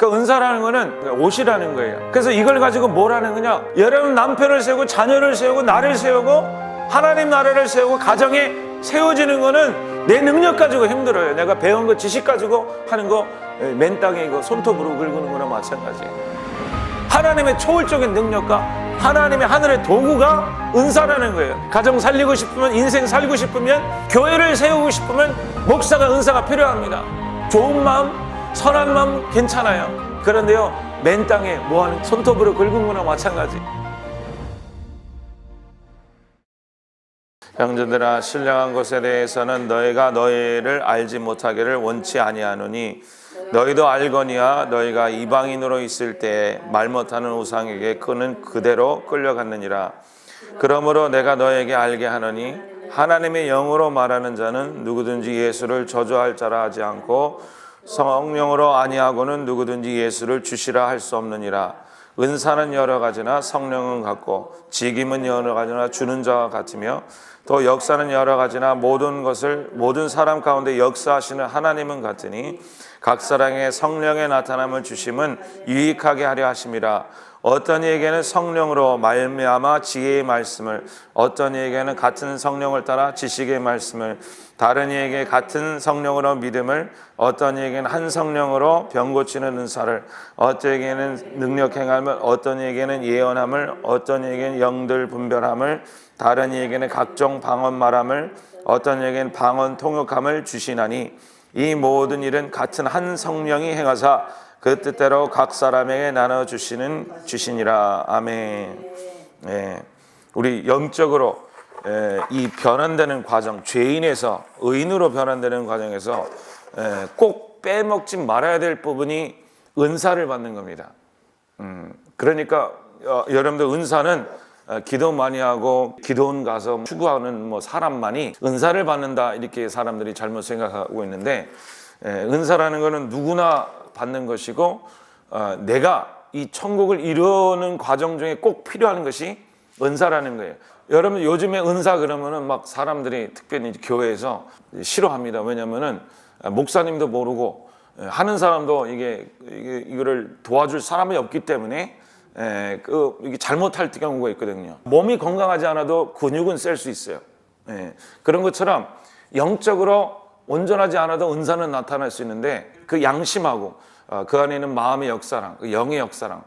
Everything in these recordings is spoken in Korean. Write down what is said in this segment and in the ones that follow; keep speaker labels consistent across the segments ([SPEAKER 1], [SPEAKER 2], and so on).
[SPEAKER 1] 그 은사라는 거는 옷이라는 거예요. 그래서 이걸 가지고 뭘 하는 거냐? 여러분 남편을 세우고 자녀를 세우고 나를 세우고 하나님 나라를 세우고 가정에 세워지는 거는 내 능력 가지고 힘들어요. 내가 배운 거 지식 가지고 하는 거 맨 땅에 이거 손톱으로 긁는 거나 마찬가지예요. 하나님의 초월적인 능력과 하나님의 하늘의 도구가 은사라는 거예요. 가정 살리고 싶으면, 인생 살고 싶으면, 교회를 세우고 싶으면 목사가 은사가 필요합니다. 좋은 마음, 선한 마음 괜찮아요. 그런데요, 맨 땅에 뭐하는 손톱으로 긁은 거나 마찬가지. 형제들아, 신령한 것에 대해서는 너희가 너희를 알지 못하기를 원치 아니하노니 너희도 알거니와 너희가 이방인으로 있을 때 말 못하는 우상에게 그는 그대로 끌려갔느니라. 그러므로 내가 너에게 알게 하노니 하나님의 영으로 말하는 자는 누구든지 예수를 저주할 자라 하지 않고 성령으로 아니하고는 누구든지 예수를 주시라 할 수 없느니라. 은사는 여러 가지나 성령은 같고 직임은 여러 가지나 주는 자와 같으며 또 역사는 여러 가지나 모든 사람 가운데 역사하시는 하나님은 같으니 각 사람에게 성령의 나타남을 주심은 유익하게 하려 하심이라. 어떤 이에게는 성령으로 말미암아 지혜의 말씀을, 어떤 이에게는 같은 성령을 따라 지식의 말씀을, 다른 이에게 같은 성령으로 믿음을, 어떤 이에게는 한 성령으로 병 고치는 은사를, 어떤 이에게는 능력 행함을, 어떤 이에게는 예언함을, 어떤 이에게는 영들 분별함을, 다른 이에게는 각종 방언 말함을, 어떤 이에게는 방언 통역함을 주시나니 이 모든 일은 같은 한 성령이 행하사 그 뜻대로 각 사람에게 나눠주시니라. 아멘. 우리 영적으로 이 변환되는 과정, 죄인에서 의인으로 변환되는 과정에서 꼭 빼먹지 말아야 될 부분이 은사를 받는 겁니다. 그러니까 여러분들 은사는 기도 많이 하고 기도원 가서 추구하는 사람만이 은사를 받는다, 이렇게 사람들이 잘못 생각하고 있는데, 은사라는 것은 누구나 받는 것이고 내가 이 천국을 이루는 과정 중에 꼭 필요한 것이 은사라는 거예요. 여러분 요즘에 은사 그러면은 막 사람들이 특별히 교회에서 싫어합니다. 왜냐면은 목사님도 모르고 하는 사람도 이거를 도와줄 사람이 없기 때문에 이게 잘못할 경우가 있거든요. 몸이 건강하지 않아도 근육은 셀 수 있어요. 그런 것처럼 영적으로 온전하지 않아도 은사는 나타날 수 있는데, 그 양심하고 그 안에 있는 마음의 역사랑 그 영의 역사랑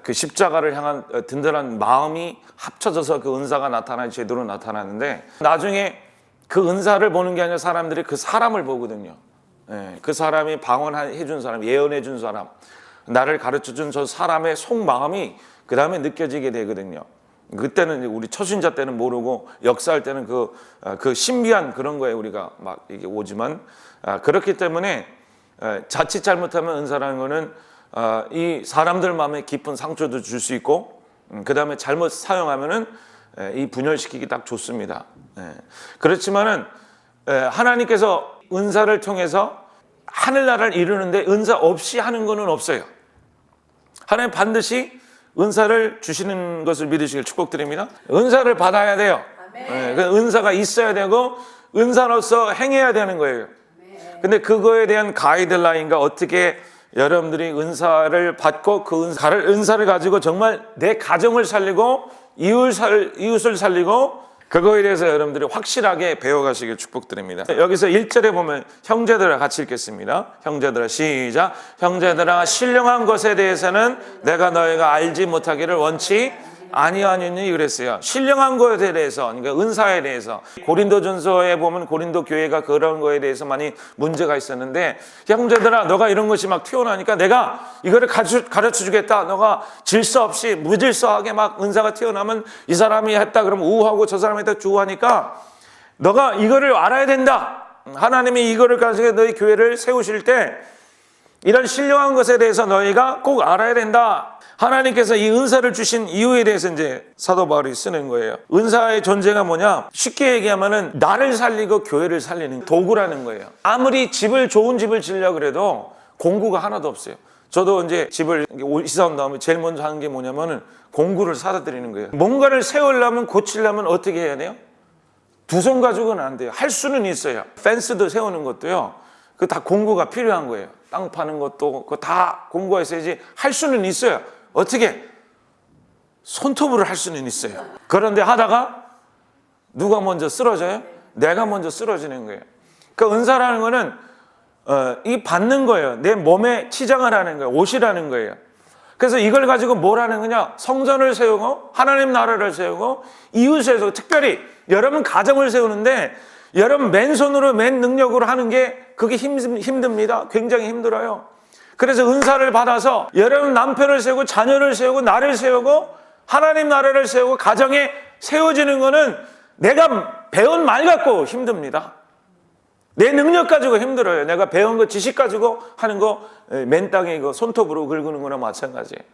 [SPEAKER 1] 그 십자가를 향한 든든한 마음이 합쳐져서 그 은사가 제대로 나타나는데, 나중에 그 은사를 보는 게 아니라 사람들이 그 사람을 보거든요. 그 사람이 방언해 준 사람, 예언해 준 사람, 나를 가르쳐 준 저 사람의 속마음이 그 다음에 느껴지게 되거든요. 그때는 우리 초신자 때는 모르고 역사할 때는 그 신비한 그런 거에 우리가 막 이게 오지만, 그렇기 때문에 자칫 잘못하면 은사라는 거는 이 사람들 마음에 깊은 상처도 줄 수 있고, 그 다음에 잘못 사용하면은 이 분열시키기 딱 좋습니다. 그렇지만은 하나님께서 은사를 통해서 하늘나라를 이루는데 은사 없이 하는 거는 없어요. 하나님 반드시 은사를 주시는 것을 믿으시길 축복드립니다. 은사를 받아야 돼요. 그 은사가 있어야 되고 은사로서 행해야 되는 거예요. 근데 그거에 대한 가이드라인과 어떻게 여러분들이 은사를 받고 그 은사를 가지고 정말 내 가정을 살리고 이웃을 살리고, 그거에 대해서 여러분들이 확실하게 배워가시길 축복드립니다. 여기서 1절에 보면 형제들아 같이 읽겠습니다. 형제들아 시작. 형제들아 신령한 것에 대해서는 내가 너희가 알지 못하기를 원치 아니하니 그랬어요. 신령한 것에 대해서, 그러니까 은사에 대해서. 고린도전서에 보면 고린도 교회가 그런 거에 대해서 많이 문제가 있었는데, 형제들아 너가 이런 것이 막 튀어나오니까 내가 이거를 가르쳐 주겠다. 너가 질서 없이 무질서하게 막 은사가 튀어나오면 이 사람이 했다 그러면 우하고 저 사람이 했다 주하니까 너가 이거를 알아야 된다. 하나님이 이거를 가지고 너희 교회를 세우실 때 이런 신령한 것에 대해서 너희가 꼭 알아야 된다. 하나님께서 이 은사를 주신 이유에 대해서 이제 사도 바울이 쓰는 거예요. 은사의 존재가 뭐냐? 쉽게 얘기하면은 나를 살리고 교회를 살리는 도구라는 거예요. 아무리 좋은 집을 지으려고 그래도 공구가 하나도 없어요. 저도 이제 집을 이사 온 다음에 제일 먼저 하는 게 뭐냐면은 공구를 사다 드리는 거예요. 뭔가를 세우려면, 고치려면 어떻게 해야 돼요? 두 손 가지고는 안 돼요. 할 수는 있어요. 펜스도 세우는 것도요. 그 다 공구가 필요한 거예요. 땅 파는 것도 그거 다 공부했어야지 할 수는 있어요. 어떻게? 손톱으로 할 수는 있어요. 그런데 하다가 누가 먼저 쓰러져요? 내가 먼저 쓰러지는 거예요. 그 은사라는 거는 이 받는 거예요. 내 몸에 치장을 하는 거예요. 옷이라는 거예요. 그래서 이걸 가지고 뭘 하는 거냐? 성전을 세우고 하나님 나라를 세우고 이웃을 세우고, 특별히 여러분 가정을 세우는데 여러분 맨손으로 맨 능력으로 하는 게 그게 힘듭니다. 굉장히 힘들어요. 그래서 은사를 받아서 여러분 남편을 세우고 자녀를 세우고 나를 세우고 하나님 나라를 세우고 가정에 세워지는 거는 내가 배운 말 갖고 힘듭니다. 내 능력 가지고 힘들어요. 내가 배운 거 지식 가지고 하는 거 맨 땅에 이거 손톱으로 긁는 거나 마찬가지예요.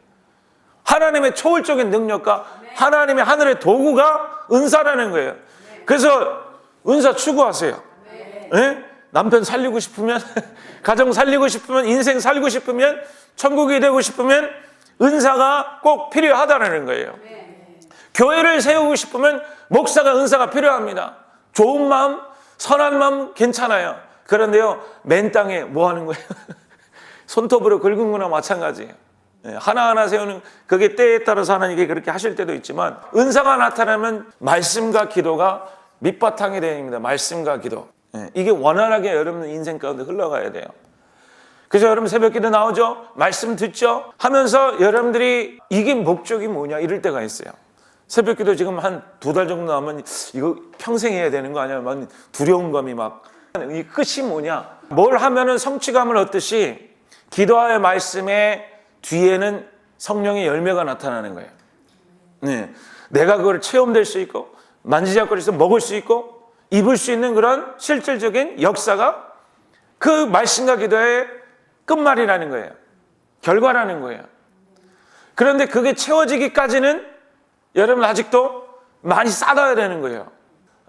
[SPEAKER 1] 하나님의 초월적인 능력과 하나님의 하늘의 도구가 은사라는 거예요. 그래서 은사 추구하세요. 네? 남편 살리고 싶으면 가정 살리고 싶으면 인생 살고 싶으면 천국이 되고 싶으면 은사가 꼭 필요하다는 거예요. 교회를 세우고 싶으면 목사가 은사가 필요합니다. 좋은 마음, 선한 마음 괜찮아요. 그런데요, 맨 땅에 뭐 하는 거예요? 손톱으로 긁은 거나 마찬가지예요. 하나하나 세우는, 그게 때에 따라서 하나님께 그렇게 하실 때도 있지만 은사가 나타나면 말씀과 기도가 밑바탕이 되어 있습니다. 말씀과 기도. 이게 원활하게 여러분 인생 가운데 흘러가야 돼요. 그래서 여러분 새벽 기도 나오죠? 말씀 듣죠? 하면서 여러분들이 이게 목적이 뭐냐 이럴 때가 있어요. 새벽 기도 지금 한 2달 정도 나오면 이거 평생 해야 되는 거 아니야? 막 두려운 감이 막. 이 끝이 뭐냐? 뭘 하면은 성취감을 얻듯이 기도와의 말씀의 뒤에는 성령의 열매가 나타나는 거예요. 네. 내가 그걸 체험될 수 있고 만지작거리면서 먹을 수 있고 입을 수 있는 그런 실질적인 역사가 그 말씀과 기도의 끝말이라는 거예요. 결과라는 거예요. 그런데 그게 채워지기까지는 여러분 아직도 많이 쌓아야 되는 거예요.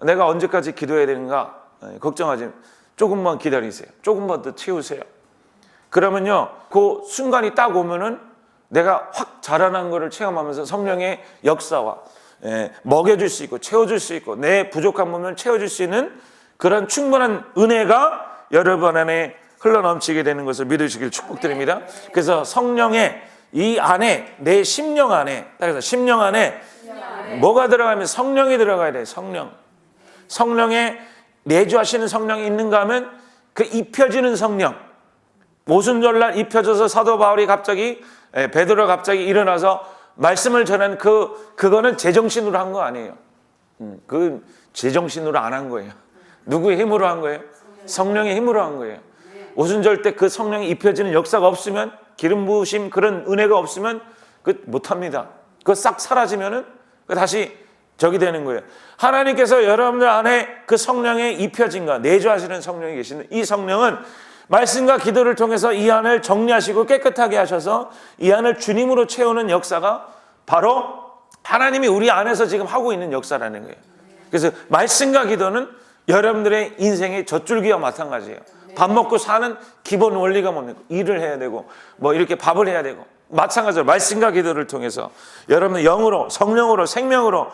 [SPEAKER 1] 내가 언제까지 기도해야 되는가? 걱정하지 마세요. 조금만 기다리세요. 조금만 더 채우세요. 그러면요, 그 순간이 딱 오면은 내가 확 자라난 거를 체험하면서 성령의 역사와 먹여줄 수 있고 채워줄 수 있고 내 부족한 부분을 채워줄 수 있는 그런 충분한 은혜가 여러분 안에 흘러넘치게 되는 것을 믿으시길 축복드립니다. 그래서 성령의 이 안에, 내 심령 안에, 그래서 심령 안에 뭐가 들어가면 성령이 들어가야 돼요. 성령에 내주하시는 성령이 있는가 하면 그 입혀지는 성령, 오순절날 입혀져서 사도 바울이 갑자기 베드로가 갑자기 일어나서 말씀을 전한 그거는 제정신으로 한 거 아니에요. 그 제정신으로 안 한 거예요. 누구의 힘으로 한 거예요? 성령의 힘으로 한 거예요. 오순절 때 그 성령이 입혀지는 역사가 없으면, 기름 부으심 그런 은혜가 없으면 그 못합니다. 그거 싹 사라지면은 다시 적이 되는 거예요. 하나님께서 여러분들 안에 그 성령의 입혀진가, 내주하시는 성령이 계시는 이 성령은 말씀과 기도를 통해서 이 안을 정리하시고 깨끗하게 하셔서 이 안을 주님으로 채우는 역사가 바로 하나님이 우리 안에서 지금 하고 있는 역사라는 거예요. 그래서 말씀과 기도는 여러분들의 인생의 젖줄기와 마찬가지예요. 밥 먹고 사는 기본 원리가 뭡니까? 일을 해야 되고 뭐 이렇게 밥을 해야 되고 마찬가지로 말씀과 기도를 통해서 여러분의 영으로, 성령으로, 생명으로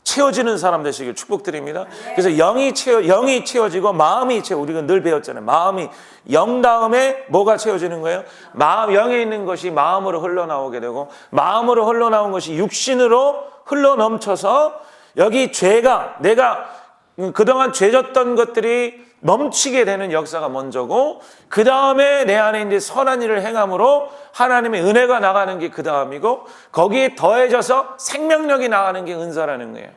[SPEAKER 1] 채워지는 사람 되시길 축복드립니다. 그래서 영이 채워지고 마음이 우리가 늘 배웠잖아요. 마음이 영 다음에 뭐가 채워지는 거예요? 영에 있는 것이 마음으로 흘러나오게 되고 마음으로 흘러나온 것이 육신으로 흘러넘쳐서 여기 죄가, 내가 그동안 죄졌던 것들이 멈추게 되는 역사가 먼저고 그 다음에 내 안에 이제 선한 일을 행함으로 하나님의 은혜가 나가는 게 그 다음이고 거기에 더해져서 생명력이 나가는 게 은사라는 거예요.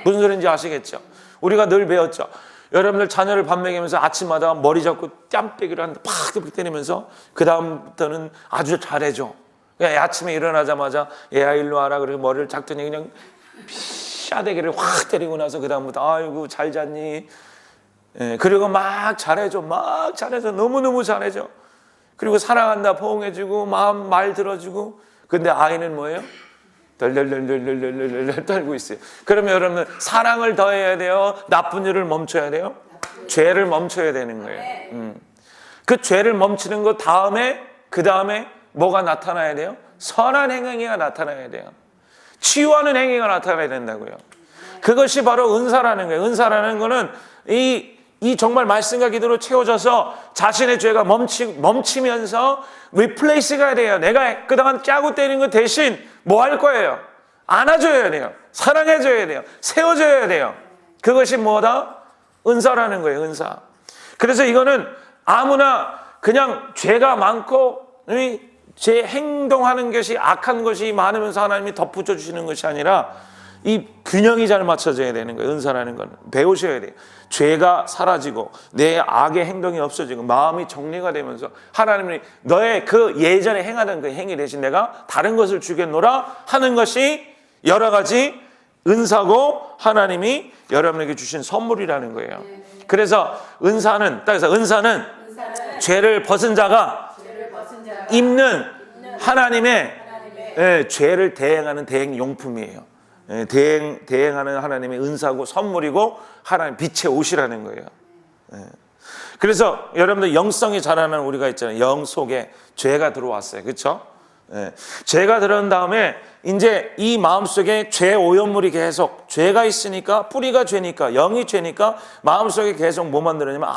[SPEAKER 1] 무슨 소리인지 아시겠죠? 우리가 늘 배웠죠. 여러분들 자녀를 밥 먹이면서 아침마다 머리 잡고 뺨때기를 한다 팍 때리면서 그 다음부터는 아주 잘해줘. 그냥 아침에 일어나자마자 얘야 일로 와라 그리고 머리를 작더니 그냥 샤대기를 확 때리고 나서 그 다음부터 아이고 잘 잤니? 그리고 막 잘해줘. 너무너무 잘해줘. 그리고 사랑한다 포옹해주고 말 들어주고. 근데 아이는 뭐예요? 덜덜덜덜덜덜 떨고 있어요. 그러면 여러분 사랑을 더해야 돼요? 나쁜 일을 멈춰야 돼요? 죄를 멈춰야 되는 거예요. 그 죄를 멈추는 것 다음에 그 다음에 뭐가 나타나야 돼요? 선한 행위가 나타나야 돼요. 치유하는 행위가 나타나야 된다고요. 그것이 바로 은사라는 거예요. 은사라는 거는 이 이 정말 말씀과 기도로 채워져서 자신의 죄가 멈추면서 리플레이스가 돼요. 내가 그동안 짜고 때린 것 대신 뭐 할 거예요? 안아줘야 돼요. 사랑해줘야 돼요. 세워줘야 돼요. 그것이 뭐다? 은사라는 거예요. 은사. 그래서 이거는 아무나 그냥 죄가 많고 제 행동하는 것이 악한 것이 많으면서 하나님이 덧붙여 주시는 것이 아니라 이 균형이 잘 맞춰져야 되는 거예요. 은사라는 건 배우셔야 돼요. 죄가 사라지고 내 악의 행동이 없어지고 마음이 정리가 되면서 하나님이 너의 그 예전에 행하던 그 행위 대신 내가 다른 것을 주겠노라 하는 것이 여러 가지 은사고 하나님이 여러분에게 주신 선물이라는 거예요. 그래서 은사는 죄를 벗은 자가 입는 하나님의 죄를 대행하는 대행 용품이에요. 대행하는 하나님의 은사고 선물이고 하나님 빛의 옷이라는 거예요. 그래서 여러분들 영성이 자라는 우리가 있잖아요. 영 속에 죄가 들어왔어요. 그렇죠? 죄가 들어온 다음에 이제 이 마음속에 죄 오염물이 계속 죄가 있으니까 뿌리가 죄니까 영이 죄니까 마음속에 계속 뭐 만들어냐면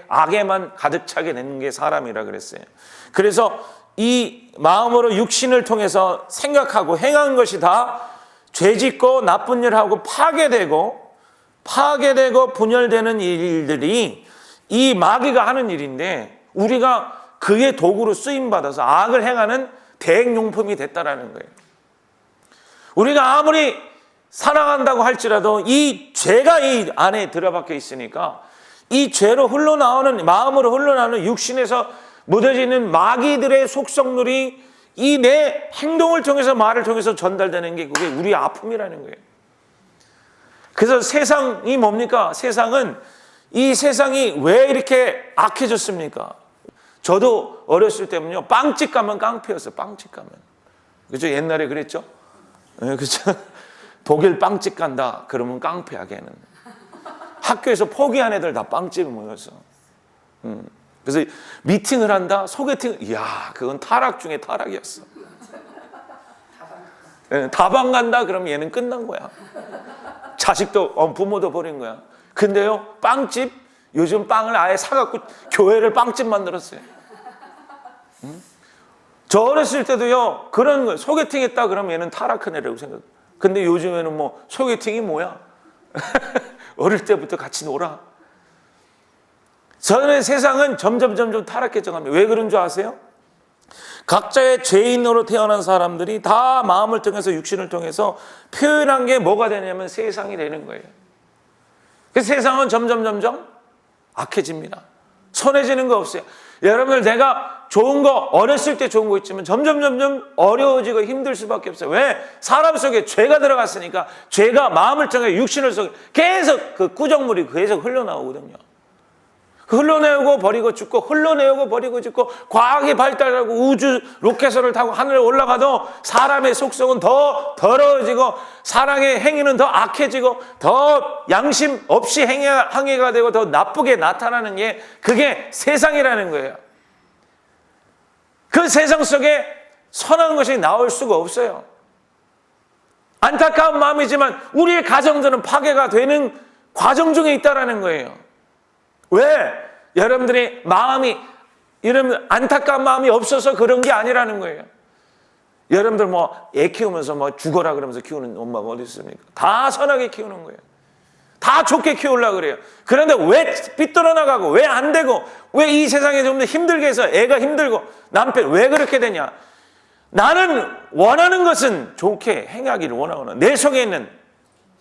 [SPEAKER 1] 악에만 가득 차게 되는 게 사람이라 그랬어요. 그래서 이 마음으로 육신을 통해서 생각하고 행한 것이 다 죄짓고 나쁜 일하고 파괴되고 분열되는 일들이 이 마귀가 하는 일인데 우리가 그의 도구로 쓰임받아서 악을 행하는 대행용품이 됐다라는 거예요. 우리가 아무리 사랑한다고 할지라도 이 죄가 이 안에 들어박혀 있으니까 이 죄로 흘러나오는 마음으로 흘러나오는 육신에서 묻어지는 마귀들의 속성들이 이 내 행동을 통해서 말을 통해서 전달되는 게 그게 우리의 아픔이라는 거예요. 그래서 세상이 뭡니까? 이 세상이 왜 이렇게 악해졌습니까? 저도 어렸을 때면요 빵집 가면 깡패였어요. 빵집 가면 그죠? 옛날에 그랬죠? 그죠? 독일 빵집 간다 그러면 깡패야 걔는. 학교에서 포기한 애들 다 빵집에 모였어. 그래서 미팅을 한다 소개팅 이야 그건 타락 중에 타락이었어. 다방 간다 그러면 얘는 끝난 거야. 자식도 부모도 버린 거야. 근데요 빵집 요즘 빵을 아예 사갖고 교회를 빵집 만들었어요. 저 어렸을 때도요 그런 거 소개팅 했다 그러면 얘는 타락한 애라고 생각. 근데 요즘에는 뭐 소개팅이 뭐야? 어릴 때부터 같이 놀아. 저는 세상은 점점 타락해져 갑니다. 왜 그런 줄 아세요? 각자의 죄인으로 태어난 사람들이 다 마음을 통해서 육신을 통해서 표현한 게 뭐가 되냐면 세상이 되는 거예요. 그래서 세상은 점점 악해집니다. 선해지는 거 없어요. 여러분들 내가 좋은 거 어렸을 때 좋은 거 있지만 점점 어려워지고 힘들 수밖에 없어요. 왜? 사람 속에 죄가 들어갔으니까 죄가 마음을 통해 육신을 속에 계속 그 꾸정물이 계속 흘러나오거든요. 흘러내오고 버리고 죽고 흘러내오고 버리고 죽고 과학이 발달하고 우주 로켓을 타고 하늘에 올라가도 사람의 속성은 더 더러워지고 사랑의 행위는 더 악해지고 더 양심 없이 항해가 되고 더 나쁘게 나타나는 게 그게 세상이라는 거예요. 그 세상 속에 선한 것이 나올 수가 없어요. 안타까운 마음이지만 우리의 가정들은 파괴가 되는 과정 중에 있다라는 거예요. 왜? 여러분들이 여러분 안타까운 마음이 없어서 그런 게 아니라는 거예요. 여러분들 뭐 애 키우면서 뭐 죽어라 그러면서 키우는 엄마가 어디 있습니까? 다 선하게 키우는 거예요. 다 좋게 키우려고 그래요. 그런데 왜 삐뚤어 나가고 왜 안 되고 왜 이 세상에 좀 더 힘들게 해서 애가 힘들고 남편 왜 그렇게 되냐? 나는 원하는 것은 좋게 행하기를 원하거나 내 속에 있는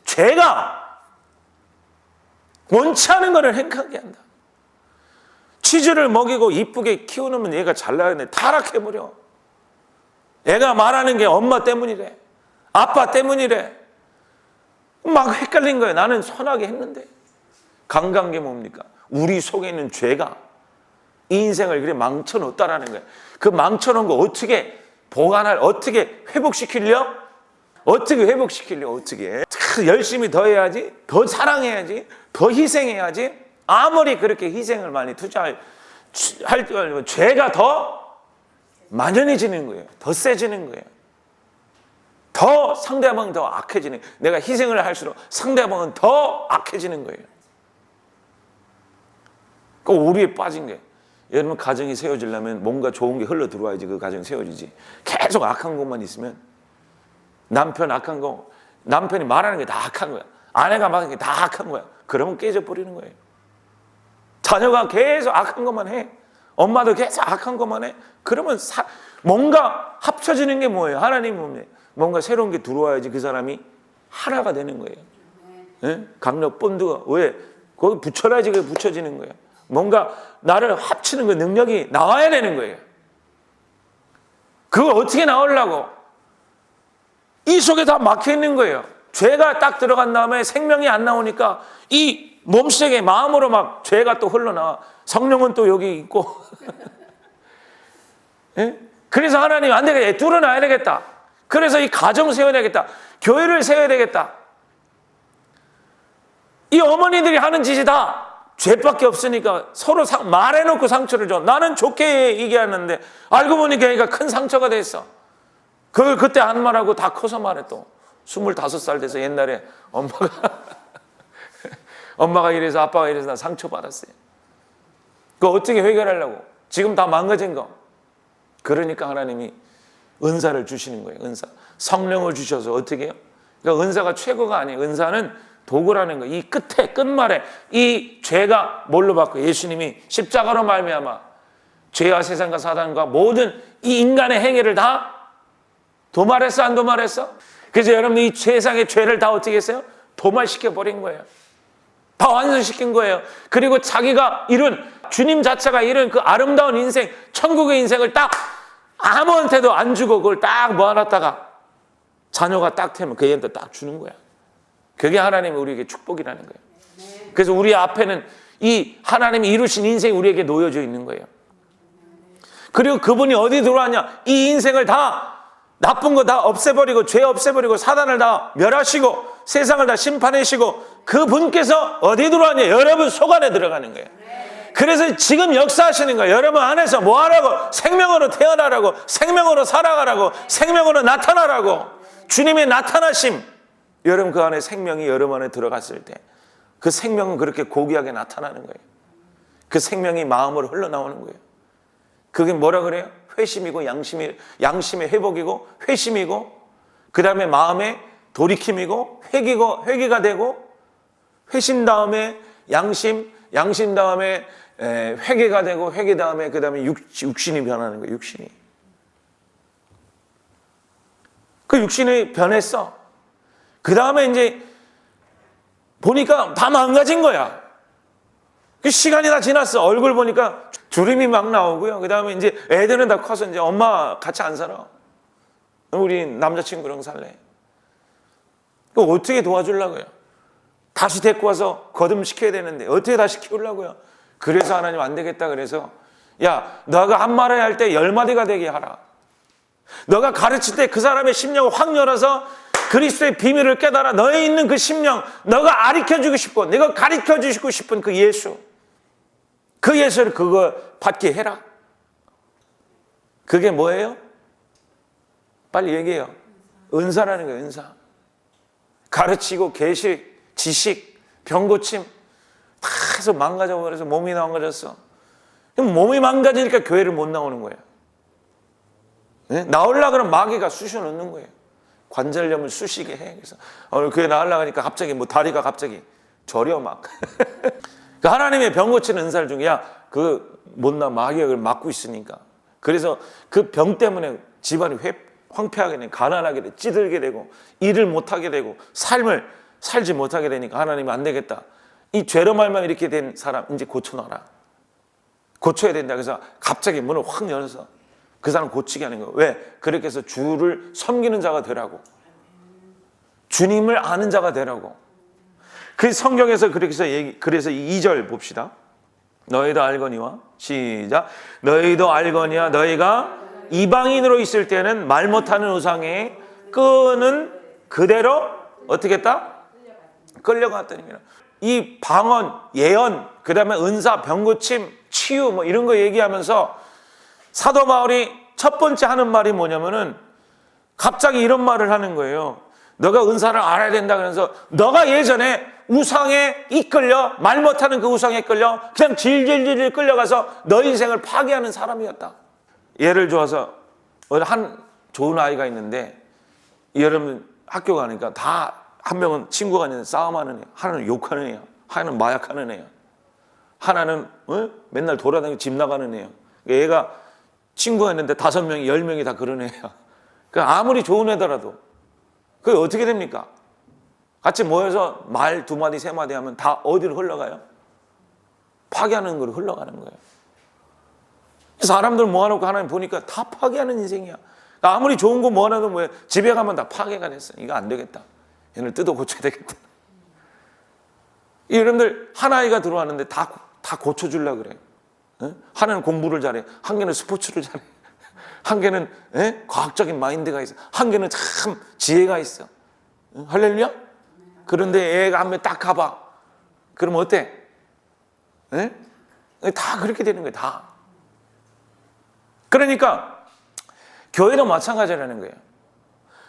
[SPEAKER 1] 죄가 원치 않은 것을 행하게 한다. 치즈를 먹이고 이쁘게 키우면 얘가 잘 나가는데 타락해버려. 애가 말하는 게 엄마 때문이래. 아빠 때문이래. 막 헷갈린 거예요. 나는 선하게 했는데. 강간 게 뭡니까? 우리 속에 있는 죄가 이 인생을 그래 망쳐놓았다라는 거예요. 그 망쳐놓은 거 어떻게 어떻게 회복시키려? 어떻게 열심히 더 해야지, 더 사랑해야지, 더 희생해야지. 아무리 그렇게 희생을 많이 투자할 죄가 더 만연해지는 거예요. 더 세지는 거예요. 더 상대방은 더 악해지는 거예요. 내가 희생을 할수록 상대방은 더 악해지는 거예요. 그 오류에 빠진 게. 여러분 가정이 세워지려면 뭔가 좋은 게 흘러 들어와야지 그 가정이 세워지지. 계속 악한 것만 있으면 남편 악한 거, 남편이 말하는 게 다 악한 거야. 아내가 말하는 게 다 악한 거야. 그러면 깨져버리는 거예요. 자녀가 계속 악한 것만 해. 엄마도 계속 악한 것만 해. 그러면 뭔가 합쳐지는 게 뭐예요? 하나님 몸에 뭔가 새로운 게 들어와야지 그 사람이 하나가 되는 거예요. 예? 강력 본드가 왜? 거기 붙여놔야지 그게 붙여지는 거예요. 뭔가 나를 합치는 그 능력이 나와야 되는 거예요. 그걸 어떻게 나오려고? 이 속에 다 막혀 있는 거예요. 죄가 딱 들어간 다음에 생명이 안 나오니까 이 몸속에 마음으로 막 죄가 또 흘러나와. 성령은 또 여기 있고. 예? 그래서 하나님 안 되겠다. 뚫어놔야 되겠다. 그래서 이 가정 세워야 되겠다. 교회를 세워야 되겠다. 이 어머니들이 하는 짓이 다 죄밖에 없으니까 서로 말해놓고 상처를 줘. 나는 좋게 얘기하는데 알고 보니까 얘가 큰 상처가 됐어. 그걸 그때 한 말하고 다 커서 말해 또. 25살 돼서 옛날에 엄마가 이래서 아빠가 이래서 나 상처받았어요. 그거 어떻게 해결하려고? 지금 다 망가진 거. 그러니까 하나님이 은사를 주시는 거예요. 은사. 성령을 주셔서 어떻게 해요? 그러니까 은사가 최고가 아니에요. 은사는 도구라는 거예요. 이 끝에 끝말에 이 죄가 뭘로 받고 예수님이 십자가로 말미암아 죄와 세상과 사단과 모든 이 인간의 행위를 다 도말했어 안 도말했어? 그래서 여러분이 이 세상의 죄를 다 어떻게 했어요? 도말시켜버린 거예요. 다 완성시킨 거예요. 그리고 자기가 이룬 주님 자체가 이룬 그 아름다운 인생, 천국의 인생을 딱 아무한테도 안 주고 그걸 딱 모아놨다가 자녀가 딱 되면 그 애한테 딱 주는 거야. 그게 하나님이 우리에게 축복이라는 거예요. 그래서 우리 앞에는 이 하나님이 이루신 인생이 우리에게 놓여져 있는 거예요. 그리고 그분이 어디 들어왔냐? 이 인생을 다 나쁜 거 다 없애버리고 죄 없애버리고 사단을 다 멸하시고 세상을 다 심판하시고 그분께서 어디 들어왔냐? 여러분 속 안에 들어가는 거예요. 그래서 지금 역사하시는 거예요. 여러분 안에서 뭐 하라고? 생명으로 태어나라고, 생명으로 살아가라고, 생명으로 나타나라고. 주님의 나타나심. 여러분 그 안에 생명이 여러분 안에 들어갔을 때 그 생명은 그렇게 고귀하게 나타나는 거예요. 그 생명이 마음으로 흘러나오는 거예요. 그게 뭐라 그래요? 회심이고 양심의 회복이고 회심이고 그 다음에 마음의 돌이킴이고 회개가 되고 회심 다음에 양심 다음에 회개가 되고 회개 다음에 그 다음에 육신이 변하는 거예요. 육신이. 그 육신이 변했어. 그 다음에 이제 보니까 다 망가진 거야. 그 시간이 다 지났어. 얼굴 보니까 주름이 막 나오고요. 그 다음에 이제 애들은 다 커서 이제 엄마 같이 안 살아. 우리 남자친구랑 살래. 그 어떻게 도와주려고요? 다시 데리고 와서 거듭시켜야 되는데 어떻게 다시 키우려고요? 그래서 하나님 안 되겠다 그래서 야 너가 한 말을 할 때 10마디가 되게 하라. 너가 가르칠 때 그 사람의 심령을 확 열어서 그리스도의 비밀을 깨달아 너에 있는 그 심령 너가 가르쳐주고 싶고 내가 가르쳐주고 싶은 그 예수 그 예수를 그거 받게 해라. 그게 뭐예요? 빨리 얘기해요. 은사라는 거예요. 은사. 가르치고 계시 지식 병고침 다 해서 망가져버려서 몸이 망가졌어. 몸이 망가지니까 교회를 못 나오는 거예요. 네? 나오려고 그러면 마귀가 쑤셔 넣는 거예요. 관절염을 쑤시게 해. 그래서 오늘 교회 나오려고 하니까 갑자기 뭐 다리가 갑자기 저려 막. 그 하나님의 병 고치는 은사를 중에 그 못나 마귀가 그걸 막고 있으니까. 그래서 그 병 때문에 집안이 황폐하게 되고 가난하게 되고 찌들게 되고 일을 못하게 되고 삶을 살지 못하게 되니까 하나님이 안 되겠다. 이 죄로 말만 이렇게 된 사람 이제 고쳐놔라. 고쳐야 된다. 그래서 갑자기 문을 확 열어서 그 사람 고치게 하는 거예요. 왜? 그렇게 해서 주를 섬기는 자가 되라고. 주님을 아는 자가 되라고. 그 성경에서 그렇게 해서 그래서 2절 봅시다. 너희도 알거니와 시작. 너희도 알거니와 너희가 이방인으로 있을 때는 말 못하는 우상에 끄는 그대로 어떻게 했다? 끌려갔더니라. 이 방언, 예언, 그 다음에 은사, 병고침, 치유 뭐 이런 거 얘기하면서 사도 바울이 첫 번째 하는 말이 뭐냐면은 갑자기 이런 말을 하는 거예요. 너가 은사를 알아야 된다 그러면서 너가 예전에 우상에 이끌려, 말 못하는 그 우상에 끌려 그냥 질질질 끌려가서 너 인생을 파괴하는 사람이었다. 예를 들어서 한 좋은 아이가 있는데 여러분 학교 가니까 다 한 명은 친구가 있는데 싸움하는 애, 하나는 욕하는 애야, 하나는 마약하는 애야, 하나는 맨날 돌아다니고 집 나가는 애야. 얘가 친구가 있는데 5명이 10명이 다 그런 애야. 그러니까 아무리 좋은 애더라도 그게 어떻게 됩니까? 같이 모여서 말 2마디 3마디 하면 다 어디로 흘러가요? 파괴하는 거로 흘러가는 거예요. 사람들 모아놓고 하나님 보니까 다 파괴하는 인생이야. 그러니까 아무리 좋은 거 모아놔도 뭐예요? 집에 가면 다 파괴가 됐어. 이거 안 되겠다. 얘를 뜯어 고쳐야 되겠다. 여러분들 한 아이가 들어왔는데 다 고쳐주려고 그래요. 하나는 공부를 잘해, 한 개는 스포츠를 잘해, 한 개는 과학적인 마인드가 있어, 한 개는 참 지혜가 있어. 할렐루야? 그런데 애가 한 명 딱 가봐. 그러면 어때? 다 그렇게 되는 거예요. 다. 그러니까 교회도 마찬가지라는 거예요.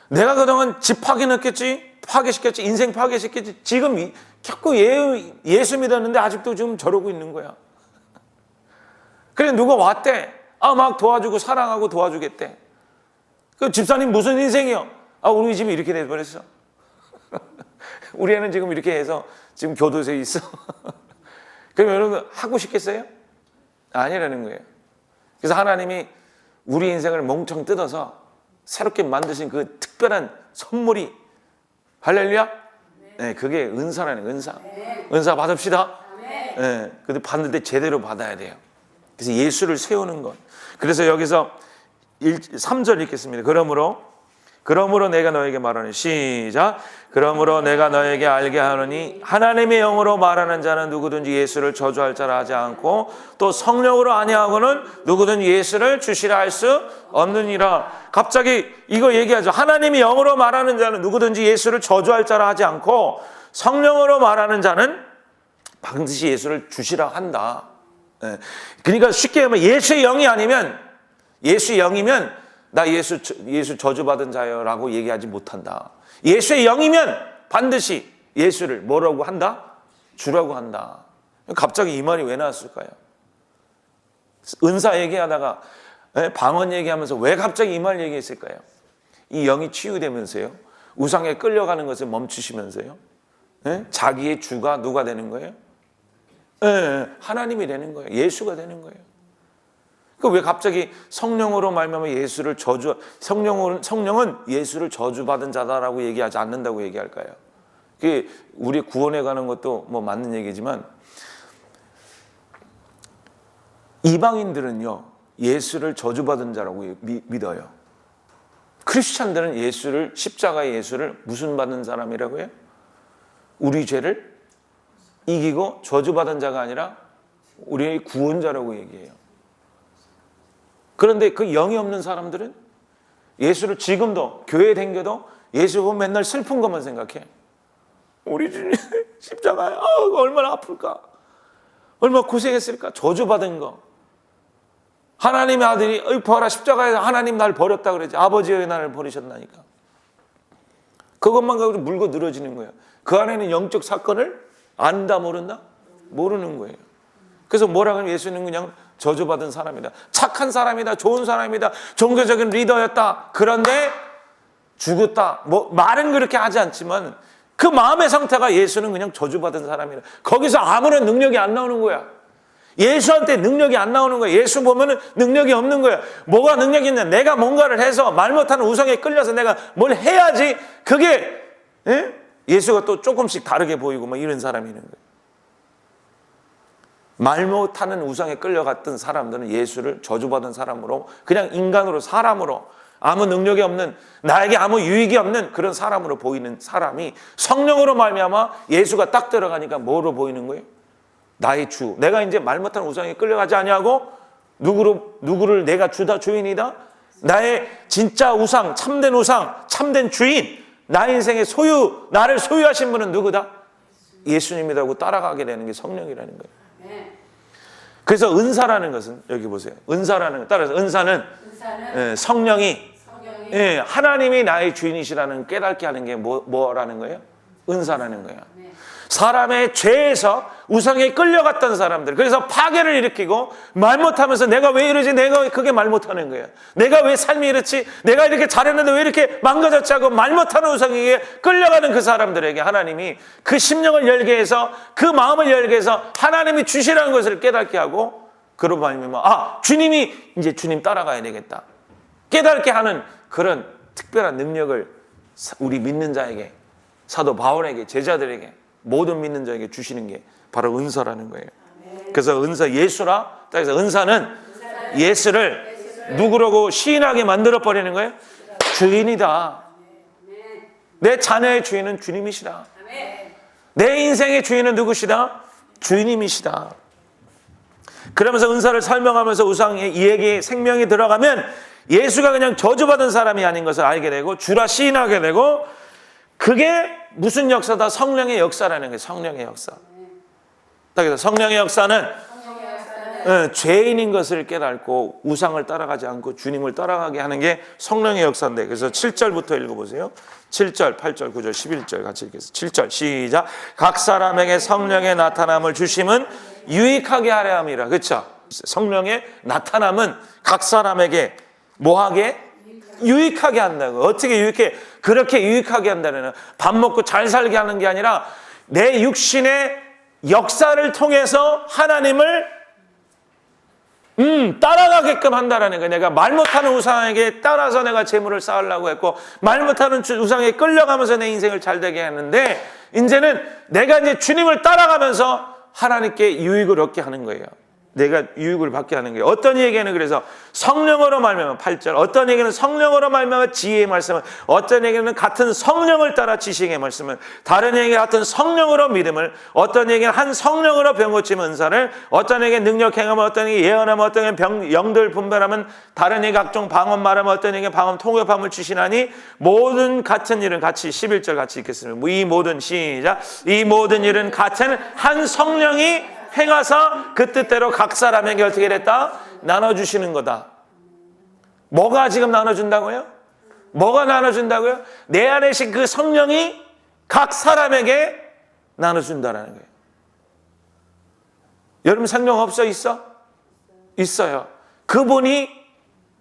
[SPEAKER 1] 내가 그동안 집 파괴시켰지, 인생 파괴시켰지. 지금 자꾸 예수 믿었는데 아직도 지금 저러고 있는 거야. 그래 누가 왔대. 막 도와주고 사랑하고 도와주겠대. 그 집사님 무슨 인생이요? 우리 집이 이렇게 돼버렸어. 우리 애는 지금 이렇게 해서 지금 교도소에 있어. 그럼 여러분 하고 싶겠어요? 아니라는 거예요. 그래서 하나님이 우리 인생을 멍청 뜯어서 새롭게 만드신 그 특별한 선물이, 할렐루야? 네, 그게 은사라는 거예요. 은사 받읍시다. 네, 근데 받을 때 제대로 받아야 돼요. 그래서 예수를 세우는 것. 그래서 여기서 3절 읽겠습니다. 그러므로 내가 너에게 말하니, 시작. 그러므로 내가 너에게 알게 하노니 하나님의 영으로 말하는 자는 누구든지 예수를 저주할 자라 하지 않고 또 성령으로 아니하고는 누구든지 예수를 주시라 할 수 없느니라. 갑자기 이거 얘기하죠. 하나님의 영으로 말하는 자는 누구든지 예수를 저주할 자라 하지 않고 성령으로 말하는 자는 반드시 예수를 주시라 한다. 그러니까 쉽게 하면 예수의 영이 아니면, 예수의 영이면 나 예수 저주받은 자요 라고 얘기하지 못한다. 예수의 영이면 반드시 예수를 뭐라고 한다? 주라고 한다. 갑자기 이 말이 왜 나왔을까요? 은사 얘기하다가 방언 얘기하면서 왜 갑자기 이 말 얘기했을까요? 이 영이 치유되면서요, 우상에 끌려가는 것을 멈추시면서요, 자기의 주가 누가 되는 거예요? 하나님이 되는 거예요. 예수가 되는 거예요. 왜 갑자기 성령으로 말미암아 예수를 성령은 예수를 저주받은 자다라고 얘기하지 않는다고 얘기할까요? 그게 우리 구원에 가는 것도 뭐 맞는 얘기지만, 이방인들은요 예수를 저주받은 자라고 믿어요. 크리스찬들은 십자가의 예수를 무슨 받은 사람이라고 해요? 우리 죄를 이기고 저주받은 자가 아니라 우리의 구원자라고 얘기해요. 그런데 그 영이 없는 사람들은 예수를 지금도 교회에 댕겨도 예수 보면 맨날 슬픈 것만 생각해. 우리 주님 십자가에 얼마나 아플까, 얼마나 고생했을까, 저주받은 거. 하나님의 아들이 봐라 십자가에서 하나님 날 버렸다 그러지. 아버지의 나를 버리셨나니까. 그것만 가지고 물고 늘어지는 거예요. 그 안에는 영적 사건을 안다 모른다? 모르는 거예요. 그래서 뭐라 하면 예수는 그냥 저주받은 사람이다, 착한 사람이다, 좋은 사람이다, 종교적인 리더였다. 그런데 죽었다. 말은 그렇게 하지 않지만 그 마음의 상태가 예수는 그냥 저주받은 사람이다. 거기서 아무런 능력이 안 나오는 거야. 예수한테 능력이 안 나오는 거야. 예수 보면은 능력이 없는 거야. 뭐가 능력이 있냐? 내가 뭔가를 해서 말 못하는 우상에 끌려서 내가 뭘 해야지 그게 예수가 또 조금씩 다르게 보이고 막 이런 사람이 있는 거예요. 말 못하는 우상에 끌려갔던 사람들은 예수를 저주받은 사람으로, 그냥 인간으로, 사람으로, 아무 능력이 없는, 나에게 아무 유익이 없는 그런 사람으로 보이는 사람이 성령으로 말미암아 예수가 딱 들어가니까 뭐로 보이는 거예요? 나의 주. 내가 이제 말 못하는 우상에 끌려가지 아니하고 누구를 내가 주다, 주인이다. 나의 진짜 우상, 참된 주인, 나의 인생의 나를 소유하신 분은 누구다? 예수님이라고 따라가게 되는 게 성령이라는 거예요. 그래서 은사라는 것은, 여기 보세요. 따라서 은사는 성령이 하나님이 나의 주인이시라는 깨닫게 하는 게 뭐라는 거예요? 은사라는 거예요. 사람의 죄에서 우상에 끌려갔던 사람들, 그래서 파괴를 일으키고 말 못하면서 내가 왜 이러지? 내가 그게 말 못하는 거예요. 내가 왜 삶이 이렇지? 내가 이렇게 잘했는데 왜 이렇게 망가졌지? 하고 말 못하는 우상에게 끌려가는 그 사람들에게 하나님이 그 심령을 열게 해서, 그 마음을 열게 해서 하나님이 주시라는 것을 깨닫게 하고, 그러고 말미암아 주님이 이제 주님 따라가야 되겠다 깨닫게 하는 그런 특별한 능력을 우리 믿는 자에게, 사도 바울에게, 제자들에게, 모든 믿는 자에게 주시는 게 바로 은사라는 거예요. 그래서 은사, 예수라, 그래서 은사는 예수를 누구라고 시인하게 만들어버리는 거예요? 주인이다. 내 자녀의 주인은 주님이시다. 내 인생의 주인은 누구시다? 주님이시다. 그러면서 은사를 설명하면서 우상에 이에게 생명이 들어가면 예수가 그냥 저주받은 사람이 아닌 것을 알게 되고 주라 시인하게 되고, 그게 무슨 역사다? 성령의 역사라는 거예요. 성령의 역사. 그래서 성령의 역사는 죄인인 것을 깨닫고 우상을 따라가지 않고 주님을 따라가게 하는 게 성령의 역사인데, 그래서 7절부터 읽어보세요. 7절, 8절, 9절, 11절 같이 읽겠습니다. 7절 시작. 각 사람에게 성령의 나타남을 주심은 유익하게 하려 함이라. 그렇죠? 성령의 나타남은 각 사람에게 뭐하게? 유익하게 한다고. 어떻게 유익해? 그렇게 유익하게 한다는, 밥 먹고 잘 살게 하는 게 아니라 내 육신의 역사를 통해서 하나님을 따라가게끔 한다라는 거예요. 내가 말 못하는 우상에게 따라서 내가 재물을 쌓으려고 했고, 말 못하는 우상에 끌려가면서 내 인생을 잘 되게 했는데, 이제는 내가 이제 주님을 따라가면서 하나님께 유익을 얻게 하는 거예요. 내가 유익을 받게 하는 거예요. 어떤 얘기는 그래서 성령으로 말미암아 8절, 어떤 얘기는 성령으로 말미암아 지혜의 말씀을, 어떤 얘기는 같은 성령을 따라 지식의 말씀을, 다른 얘기는 같은 성령으로 믿음을, 어떤 얘기는 한 성령으로 병 고침 은사를, 어떤 얘기는 능력 행하면, 어떤 얘기는 예언하면, 어떤 얘기는 영들 분별하면, 다른 얘기 각종 방언 말하면, 어떤 얘기는 방언 통역함을 주시나니 모든 같은 일은 같이 11절 같이 읽겠습니다. 이 모든 시작. 이 모든 일은 같은 한 성령이 행하사 그 뜻대로 각 사람에게 어떻게 됐다? 나눠주시는 거다. 뭐가 지금 나눠준다고요? 뭐가 나눠준다고요? 내 안에 계신 그 성령이 각 사람에게 나눠준다는 거예요. 여러분 성령 없어? 있어? 있어요. 그분이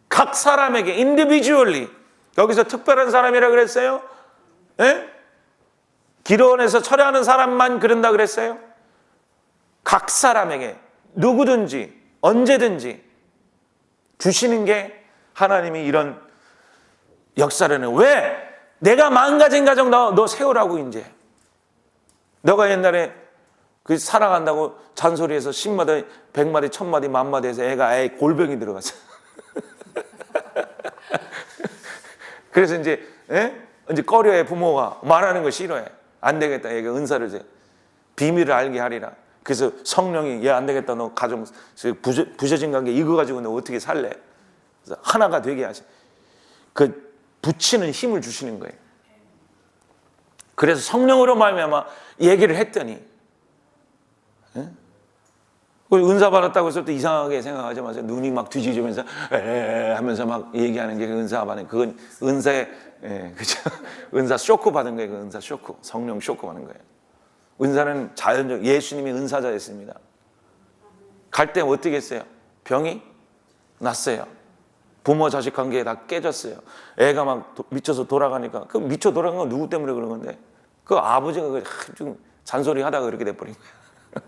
[SPEAKER 1] 각 사람에게 individually, 여기서 특별한 사람이라 그랬어요? 예? 기도원에서 철회하는 사람만 그런다 그랬어요? 각 사람에게 누구든지 언제든지 주시는 게 하나님이 이런 역사라는. 왜? 내가 망가진 가정 너 세우라고. 이제 너가 옛날에 그 사랑한다고 잔소리해서 10마디 100마디 1000마디 10,000마디 해서 애가 골병이 들어갔어. 그래서 이제 꺼려해. 부모가 말하는 거 싫어해. 안 되겠다. 애가 은사를 이제 비밀을 알게 하리라. 그래서 성령이 얘 안 되겠다. 너 가정 부서진 관계 이거 가지고 너 어떻게 살래? 그래서 하나가 되게 하시. 그 붙이는 힘을 주시는 거예요. 그래서 성령으로 말미암아 얘기를 했더니, 은사 받았다고 해서 또 이상하게 생각하지 마세요. 눈이 막 뒤집으면서 하면서 막 얘기하는 게 은사 받는, 그건 은사의 그죠? 은사 쇼크 받은 거예요. 그 은사 쇼크, 성령 쇼크 받는 거예요. 은사는 자연적, 예수님이 은사자였습니다. 갈 때 어떻게 했어요? 병이 났어요. 부모 자식 관계에 다 깨졌어요. 애가 막 미쳐서 돌아가니까, 그 미쳐 돌아간 건 누구 때문에 그런 건데, 그 아버지가 좀 잔소리 하다가 그렇게 돼버린 거야.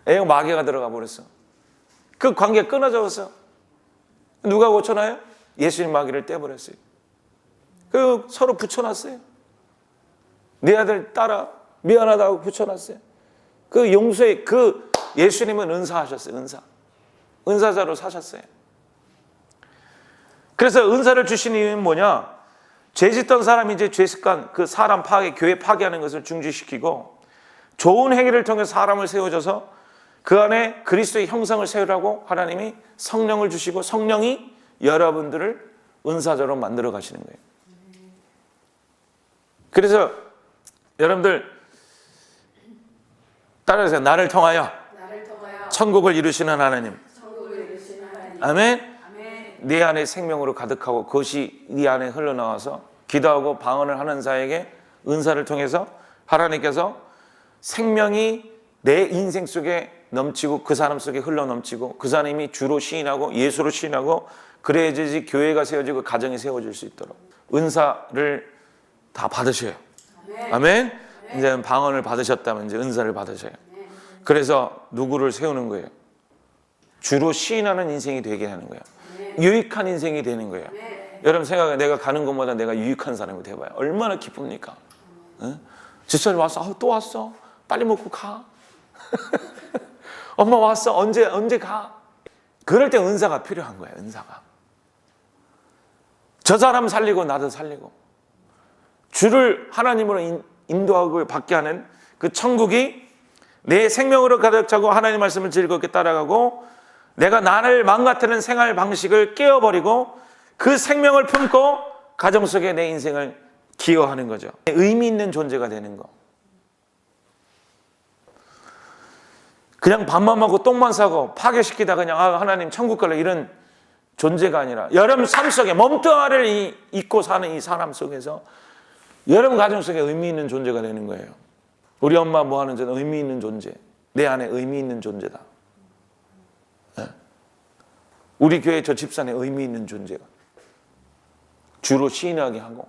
[SPEAKER 1] 애가 마귀가 들어가 버렸어. 그 관계가 끊어졌어. 누가 고쳐놔요? 예수님 마귀를 떼버렸어요. 그 서로 붙여놨어요. 네 아들 따라 미안하다고 붙여놨어요. 그 용서의 그 예수님은 은사하셨어요. 은사자로 사셨어요. 그래서 은사를 주신 이유는 뭐냐? 죄 짓던 사람이 이제 죄 습관, 그 사람 파괴, 교회 파괴하는 것을 중지시키고, 좋은 행위를 통해 사람을 세워줘서 그 안에 그리스도의 형상을 세우라고 하나님이 성령을 주시고, 성령이 여러분들을 은사자로 만들어 가시는 거예요. 그래서 여러분들 따라해서 나를 통하여 천국을 이루시는 하나님. 아멘. 네 안에 생명으로 가득하고 그것이 네 안에 흘러나와서 기도하고 방언을 하는 자에게 은사를 통해서 하나님께서 생명이 내 인생 속에 넘치고 그 사람 속에 흘러 넘치고 그 사람이 주로 시인하고 예수로 시인하고 그래야지 교회가 세워지고 가정이 세워질 수 있도록 은사를 다 받으셔요. 아멘. 이제 방언을 받으셨다면 이제 은사를 받으셔요. 그래서 누구를 세우는 거예요? 주로 시인하는 인생이 되게 하는 거예요. 유익한 인생이 되는 거예요. 여러분 생각해, 내가 가는 곳마다 내가 유익한 사람이 돼봐요. 얼마나 기쁩니까? 집사님 왔어. 또 왔어. 빨리 먹고 가. 엄마 왔어. 언제 가? 그럴 때 은사가 필요한 거예요. 은사가. 저 사람 살리고 나도 살리고 주를 하나님으로 인도하고 받게 하는 그 천국이 내 생명으로 가득 차고 하나님 말씀을 즐겁게 따라가고 내가 나를 망가뜨리는 생활 방식을 깨어버리고 그 생명을 품고 가정 속에 내 인생을 기여하는 거죠. 의미 있는 존재가 되는 거. 그냥 밥만 먹고 똥만 싸고 파괴시키다 그냥 하나님 천국 갈래 이런 존재가 아니라 여러분 삶 속에 몸뚱아리를 잊고 사는 이 사람 속에서 여러분 가정 속에 의미 있는 존재가 되는 거예요. 우리 엄마 뭐 하는 존재? 의미 있는 존재. 내 안에 의미 있는 존재다. 우리 교회 저 집사는 의미 있는 존재가 주로 시인하게 하고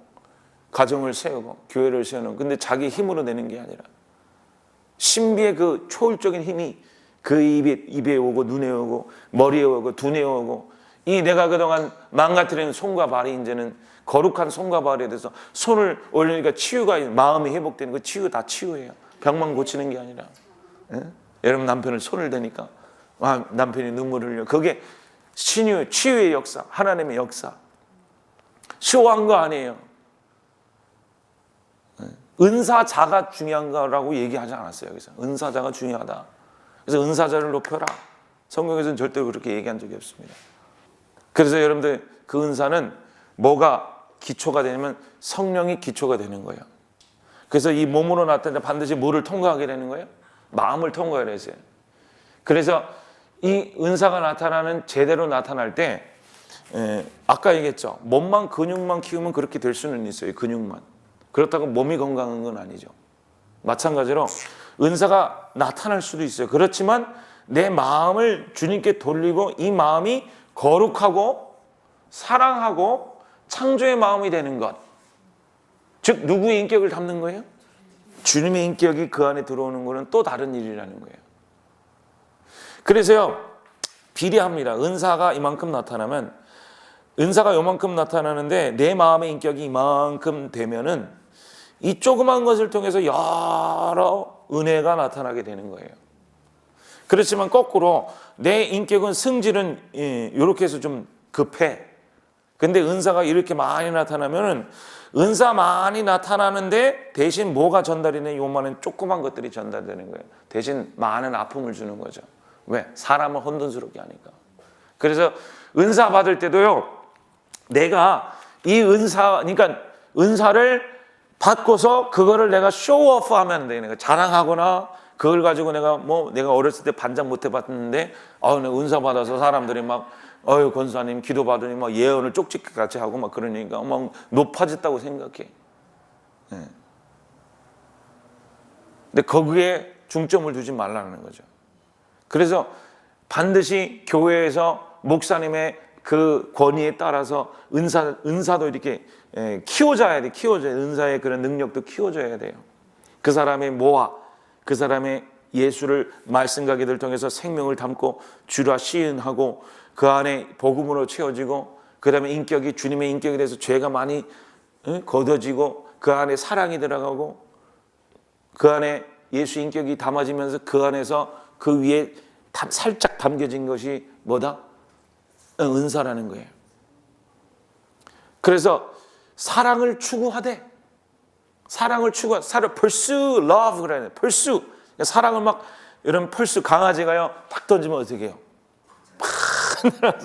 [SPEAKER 1] 가정을 세우고 교회를 세우는 근데 자기 힘으로 내는 게 아니라 신비의 그 초월적인 힘이 그 입에 오고 눈에 오고 머리에 오고 두뇌에 오고 이 내가 그동안 망가뜨리는 손과 발이 이제는 거룩한 손과 발에 대해서 손을 올리니까 치유가 마음이 회복되는 거 치유 다 치유예요. 병만 고치는 게 아니라 여러분 남편을 손을 대니까 남편이 눈물을 흘려 그게 치유의 역사 하나님의 역사 쇼한 거 아니에요. 은사자가 중요한 거라고 얘기하지 않았어요. 여기서 은사자가 중요하다. 그래서 은사자를 높여라. 성경에서는 절대 그렇게 얘기한 적이 없습니다. 그래서 여러분들 그 은사는 뭐가 기초가 되냐면 성령이 기초가 되는 거예요. 그래서 이 몸으로 나타날 때 반드시 뭐를 통과하게 되는 거예요? 마음을 통과해야 했어요. 그래서 이 은사가 나타나는 제대로 나타날 때 아까 얘기했죠. 몸만 근육만 키우면 그렇게 될 수는 있어요. 근육만. 그렇다고 몸이 건강한 건 아니죠. 마찬가지로 은사가 나타날 수도 있어요. 그렇지만 내 마음을 주님께 돌리고 이 마음이 거룩하고 사랑하고 창조의 마음이 되는 것. 즉 누구의 인격을 담는 거예요? 주님의 인격이 그 안에 들어오는 것은 또 다른 일이라는 거예요. 그래서요 비례합니다. 은사가 이만큼 나타나면 은사가 요만큼 나타나는데 내 마음의 인격이 이만큼 되면은 이 조그만 것을 통해서 여러 은혜가 나타나게 되는 거예요. 그렇지만 거꾸로 내 인격은 승질은 이렇게 해서 좀 급해. 근데 은사가 이렇게 많이 나타나면은 은사 많이 나타나는데 대신 뭐가 전달이 되냐? 요만한 조그만 것들이 전달되는 거예요. 대신 많은 아픔을 주는 거죠. 왜? 사람을 혼돈스럽게 하니까. 그래서 은사 받을 때도요. 내가 이 그러니까 은사를 받고서 그거를 내가 쇼오프 하면 돼. 내가 자랑하거나 그걸 가지고 내가 어렸을 때 반장 못 해봤는데 내가 은사 받아서 사람들이 막 권사님 기도 받으니 막 예언을 쪽집게 같이 하고 막 그러니까 막 높아졌다고 생각해. 근데 거기에 중점을 두지 말라는 거죠. 그래서 반드시 교회에서 목사님의 그 권위에 따라서 은사도 이렇게 키워줘야 돼. 은사의 그런 능력도 키워줘야 돼요. 그 사람의 그 사람의 예수를 말씀과 기도를 통해서 생명을 담고 주라 시인하고 그 안에 복음으로 채워지고 그 다음에 인격이 주님의 인격에 대해서 죄가 많이 걷어지고 그 안에 사랑이 들어가고 그 안에 예수 인격이 담아지면서 그 안에서 그 위에 살짝 담겨진 것이 뭐다? 은사라는 거예요. 그래서 사랑을 추구하되 pursue love 그래야 돼. pursue 사랑을 막 이런 펄스 강아지가요 딱 던지면 어떻게 해요? 막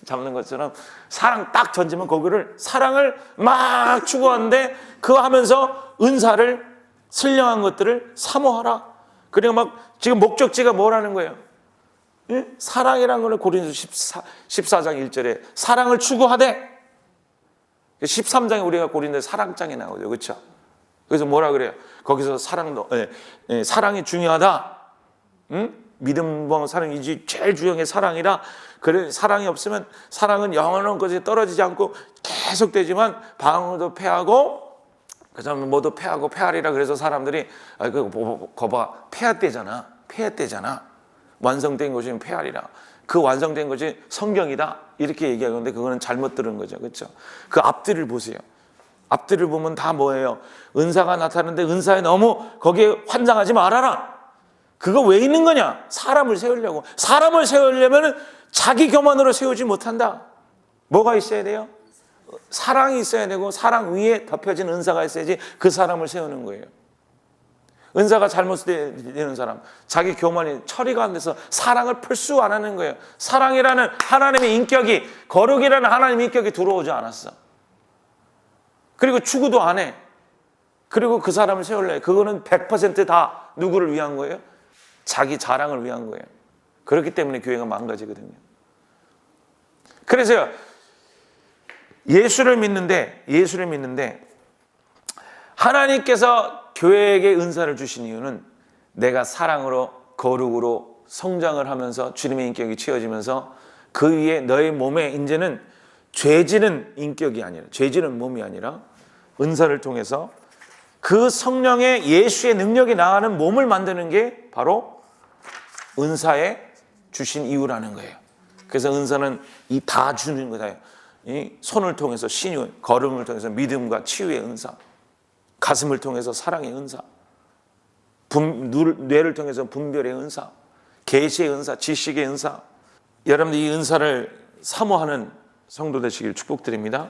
[SPEAKER 1] 잡는 것처럼 사랑 딱 던지면 거기를 사랑을 막 추구하는데 그거 하면서 은사를 선량한 것들을 사모하라. 그리고 막 지금 목적지가 뭐라는 거예요? 예? 사랑이라는 거는 고린도서 14장 1절에 사랑을 추구하되 13장에 우리가 고린도서 사랑장에 나오죠. 그렇죠? 그래서 뭐라 그래요? 거기서 사랑이 중요하다. 응? 믿음과 사랑이지 제일 중요한 게 사랑이라. 그래, 사랑이 없으면 사랑은 영원한 것이 떨어지지 않고 계속되지만 방황도 패하고 그 사람은 모두 패하고 패하리라. 그래서 사람들이 거봐 패했대잖아. 완성된 것이면 패하리라. 그 완성된 것이 성경이다 이렇게 얘기하는데 그거는 잘못 들은 거죠. 그렇죠? 그 앞뒤를 보세요. 앞뒤를 보면 다 뭐예요? 은사가 나타나는데 은사에 너무 거기에 환장하지 말아라. 그거 왜 있는 거냐? 사람을 세우려고. 사람을 세우려면 자기 교만으로 세우지 못한다. 뭐가 있어야 돼요? 사랑이 있어야 되고 사랑 위에 덮여진 은사가 있어야지 그 사람을 세우는 거예요. 은사가 잘못되는 사람, 자기 교만이 처리가 안 돼서 사랑을 풀수 안 하는 거예요. 사랑이라는 하나님의 인격이, 거룩이라는 하나님의 인격이 들어오지 않았어. 그리고 추구도 안 해. 그리고 그 사람을 세울래. 그거는 100%다 누구를 위한 거예요? 자기 자랑을 위한 거예요. 그렇기 때문에 교회가 망가지거든요. 그래서 예수를 믿는데 하나님께서 교회에게 은사를 주신 이유는 내가 사랑으로 거룩으로 성장을 하면서 주님의 인격이 채워지면서 그 위에 너의 몸에 이제는 죄지는 인격이 아니라, 죄지는 몸이 아니라 은사를 통해서 그 성령의 예수의 능력이 나가는 몸을 만드는 게 바로 은사에 주신 이유라는 거예요. 그래서 은사는 이 다 주는 거다. 이 손을 통해서 신유, 걸음을 통해서 믿음과 치유의 은사, 가슴을 통해서 사랑의 은사, 뇌를 통해서 분별의 은사, 계시의 은사, 지식의 은사. 여러분들 이 은사를 사모하는 성도 되시길 축복드립니다.